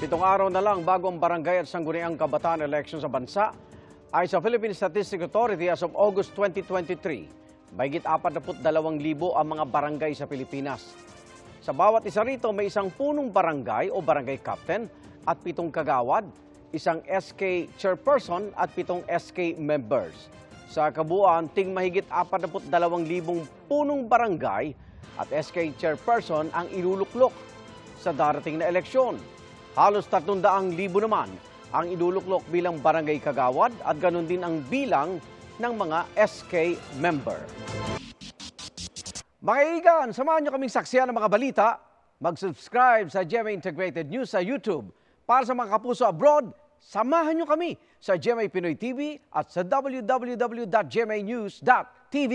7 araw na lang bago ang barangay at sangguniang kabataan election sa bansa, ay sa Philippine Statistics Authority as of August 2023, mahigit 42,000 ang mga barangay sa Pilipinas. Sa bawat isa rito may isang punong barangay o barangay captain at 7 kagawad, isang SK chairperson at 7 SK members. Sa kabuuan, ting mahigit 42,000 punong barangay at SK chairperson ang iluluklok sa darating na eleksyon. Halos 300,000 naman ang iluluklok bilang barangay kagawad at ganun din ang bilang ng mga SK member. Mga kaibigan, samahan nyo kaming saksiyan ng mga balita. Mag-subscribe sa GMA Integrated News sa YouTube. Para sa mga kapuso abroad, samahan nyo kami sa GMA Pinoy TV at sa www.gmanews.tv.